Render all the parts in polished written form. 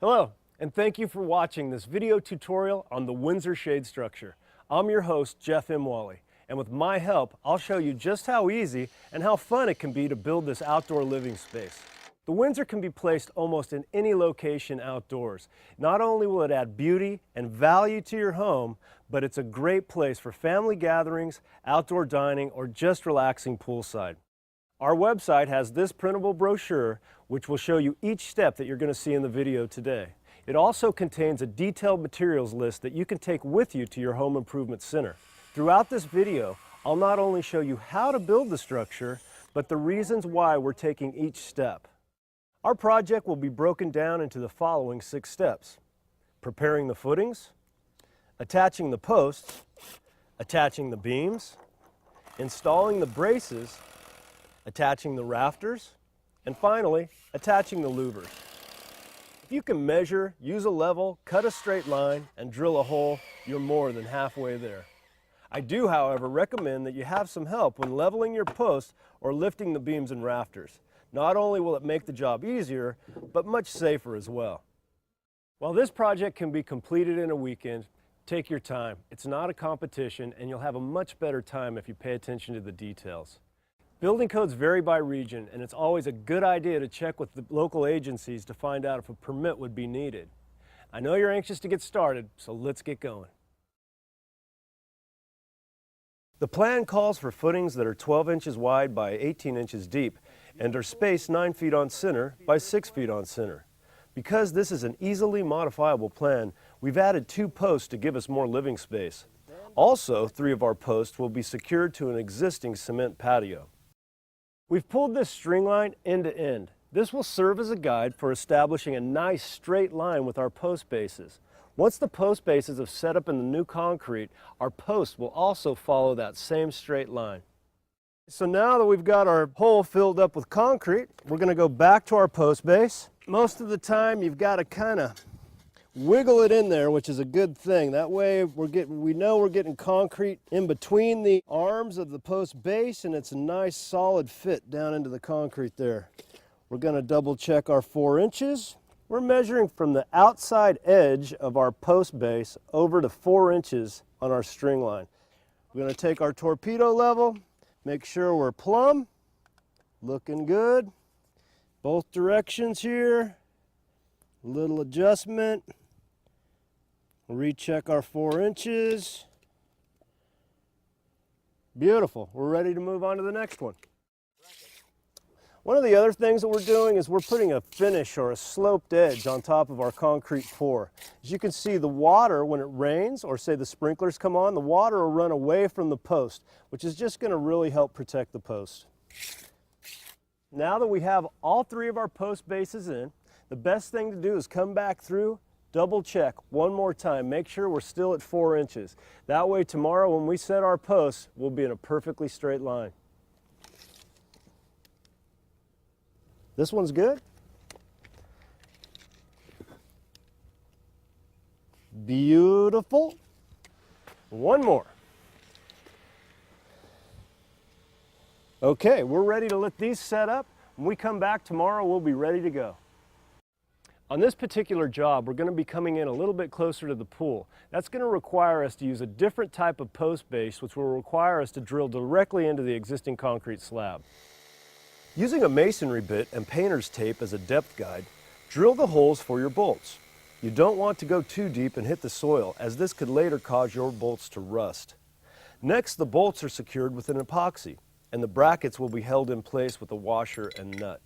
Hello, and thank you for watching this video tutorial on the Windsor shade structure. I'm your host, Jeff M. Wally, and with my help, I'll show you just how easy and how fun it can be to build this outdoor living space. The Windsor can be placed almost in any location outdoors. Not only will it add beauty and value to your home, but it's a great place for family gatherings, outdoor dining, or just relaxing poolside. Our website has this printable brochure which will show you each step that you're going to see in the video today. It also contains a detailed materials list that you can take with you to your home improvement center. Throughout this video, I'll not only show you how to build the structure, but the reasons why we're taking each step. Our project will be broken down into the following 6 steps: preparing the footings, attaching the posts, attaching the beams, installing the braces, attaching the rafters, and finally, attaching the louvers. If you can measure, use a level, cut a straight line, and drill a hole, you're more than halfway there. I do, however, recommend that you have some help when leveling your posts or lifting the beams and rafters. Not only will it make the job easier, but much safer as well. While this project can be completed in a weekend, take your time. It's not a competition, and you'll have a much better time if you pay attention to the details. Building codes vary by region, and it's always a good idea to check with the local agencies to find out if a permit would be needed. I know you're anxious to get started, so let's get going. The plan calls for footings that are 12 inches wide by 18 inches deep and are spaced 9 feet on center by 6 feet on center. Because this is an easily modifiable plan, we've added 2 posts to give us more living space. Also, 3 of our posts will be secured to an existing cement patio. We've pulled this string line end to end. This will serve as a guide for establishing a nice straight line with our post bases. Once the post bases have set up in the new concrete, our posts will also follow that same straight line. So now that we've got our hole filled up with concrete, we're going to go back to our post base. Most of the time you've got to kind of wiggle it in there, which is a good thing. That way we know we're getting concrete in between the arms of the post base, and it's a nice solid fit down into the concrete there. We're going to double check our 4 inches. We're measuring from the outside edge of our post base over to 4 inches on our string line. We're going to take our torpedo level, make sure we're plumb, looking good. Both directions here, a little adjustment. Recheck our 4 inches. Beautiful. We're ready to move on to the next one. One of the other things that we're doing is we're putting a finish or a sloped edge on top of our concrete pour. As you can see, the water, when it rains or say the sprinklers come on, the water will run away from the post, which is just going to really help protect the post. Now that we have all 3 of our post bases in, the best thing to do is come back through, double check one more time, make sure we're still at 4 inches. That way tomorrow when we set our posts, we'll be in a perfectly straight line. This one's good. Beautiful. One more. Okay, we're ready to let these set up. When we come back tomorrow, we'll be ready to go. On this particular job, we're going to be coming in a little bit closer to the pool. That's going to require us to use a different type of post base, which will require us to drill directly into the existing concrete slab. Using a masonry bit and painter's tape as a depth guide, drill the holes for your bolts. You don't want to go too deep and hit the soil, as this could later cause your bolts to rust. Next, the bolts are secured with an epoxy, and the brackets will be held in place with a washer and nut.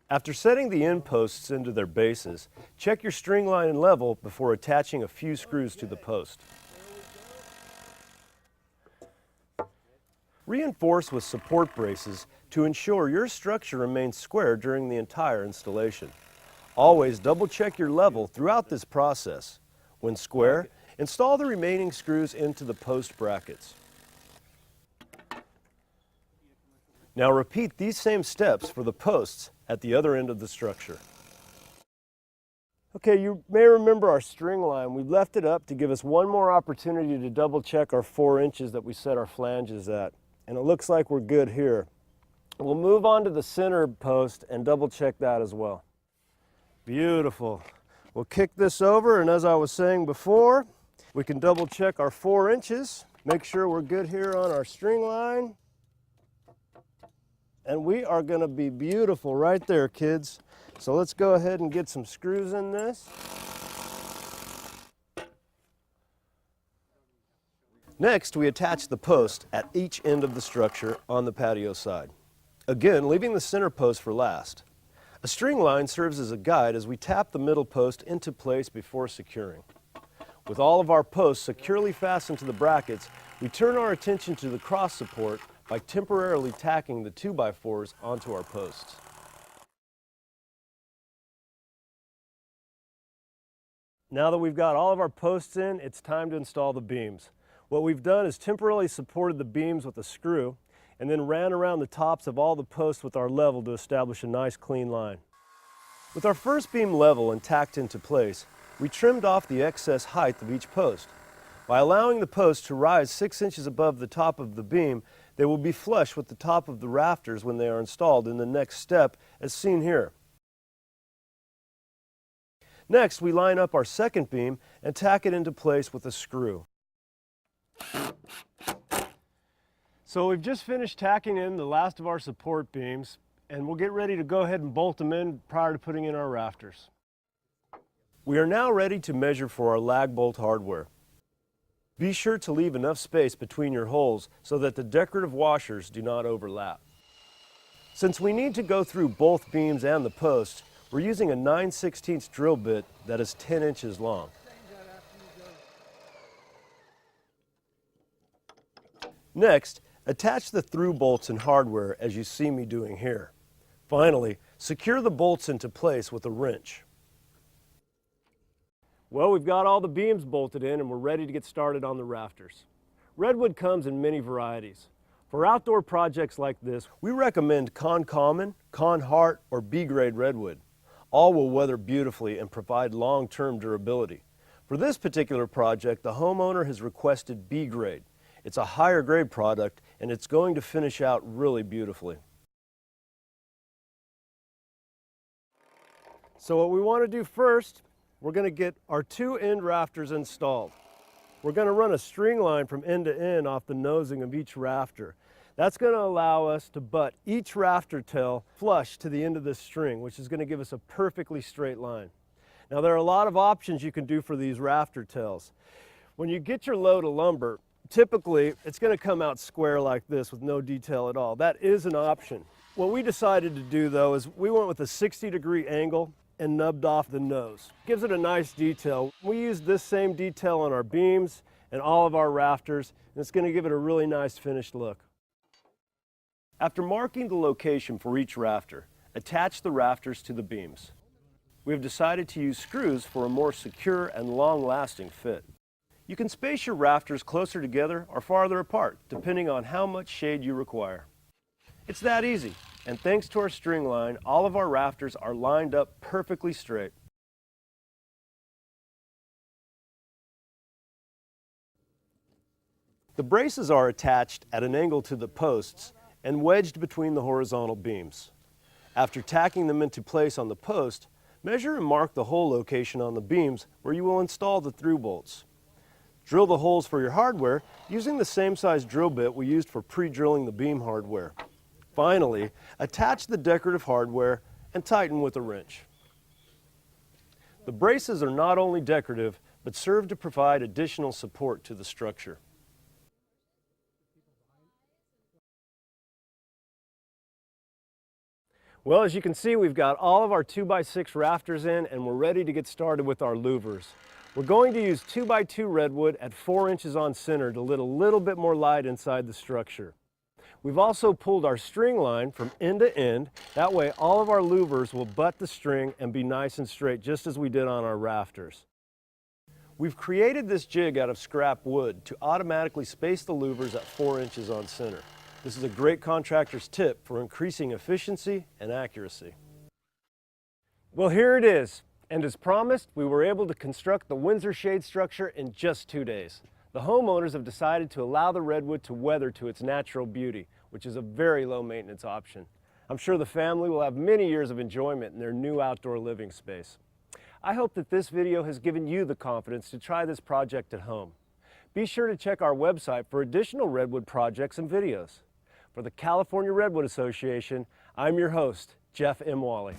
After setting the end posts into their bases, check your string line and level before attaching a few screws to the post. Reinforce with support braces to ensure your structure remains square during the entire installation. Always double check your level throughout this process. When square, install the remaining screws into the post brackets. Now repeat these same steps for the posts at the other end of the structure. Okay, you may remember our string line. We left it up to give us one more opportunity to double check our 4 inches that we set our flanges at. And it looks like we're good here. We'll move on to the center post and double check that as well. Beautiful. We'll kick this over, and as I was saying before, we can double check our 4 inches, make sure we're good here on our string line. And we are going to be beautiful right there, kids. So let's go ahead and get some screws in this. Next, we attach the post at each end of the structure on the patio side. Again, leaving the center post for last. A string line serves as a guide as we tap the middle post into place before securing. With all of our posts securely fastened to the brackets, we turn our attention to the cross support by temporarily tacking the 2x4s onto our posts. Now that we've got all of our posts in, it's time to install the beams. What we've done is temporarily supported the beams with a screw and then ran around the tops of all the posts with our level to establish a nice clean line. With our first beam level and tacked into place, we trimmed off the excess height of each post. By allowing the post to rise 6 inches above the top of the beam, they will be flush with the top of the rafters when they are installed in the next step, as seen here. Next, we line up our second beam and tack it into place with a screw. So we've just finished tacking in the last of our support beams, and we'll get ready to go ahead and bolt them in prior to putting in our rafters. We are now ready to measure for our lag bolt hardware. Be sure to leave enough space between your holes so that the decorative washers do not overlap. Since we need to go through both beams and the post, we're using a 9/16 drill bit that is 10 inches long. Next, attach the through bolts and hardware as you see me doing here. Finally, secure the bolts into place with a wrench. Well, we've got all the beams bolted in and we're ready to get started on the rafters. Redwood comes in many varieties. For outdoor projects like this, we recommend Con Common, Con Heart, or B-grade redwood. All will weather beautifully and provide long-term durability. For this particular project, the homeowner has requested B-grade. It's a higher grade product and it's going to finish out really beautifully. So what we want to do first, we're going to get our 2 end rafters installed. We're going to run a string line from end to end off the nosing of each rafter. That's going to allow us to butt each rafter tail flush to the end of this string, which is going to give us a perfectly straight line. Now there are a lot of options you can do for these rafter tails. When you get your load of lumber, typically it's going to come out square like this with no detail at all. That is an option. What we decided to do though is we went with a 60-degree angle and nubbed off the nose. Gives it a nice detail. We used this same detail on our beams and all of our rafters, and it's going to give it a really nice finished look. After marking the location for each rafter, attach the rafters to the beams. We have decided to use screws for a more secure and long-lasting fit. You can space your rafters closer together or farther apart, depending on how much shade you require. It's that easy, and thanks to our string line, all of our rafters are lined up perfectly straight. The braces are attached at an angle to the posts and wedged between the horizontal beams. After tacking them into place on the post, measure and mark the hole location on the beams where you will install the through bolts. Drill the holes for your hardware using the same size drill bit we used for pre-drilling the beam hardware. Finally, attach the decorative hardware and tighten with a wrench. The braces are not only decorative, but serve to provide additional support to the structure. Well, as you can see, we've got all of our 2x6 rafters in and we're ready to get started with our louvers. We're going to use 2x2 redwood at 4 inches on center to let a little bit more light inside the structure. We've also pulled our string line from end to end. That way all of our louvers will butt the string and be nice and straight, just as we did on our rafters. We've created this jig out of scrap wood to automatically space the louvers at 4 inches on center. This is a great contractor's tip for increasing efficiency and accuracy. Well, here it is. And as promised, we were able to construct the Windsor shade structure in just 2 days. The homeowners have decided to allow the redwood to weather to its natural beauty, which is a very low maintenance option. I'm sure the family will have many years of enjoyment in their new outdoor living space. I hope that this video has given you the confidence to try this project at home. Be sure to check our website for additional redwood projects and videos. For the California Redwood Association, I'm your host, Jeff M. Wally.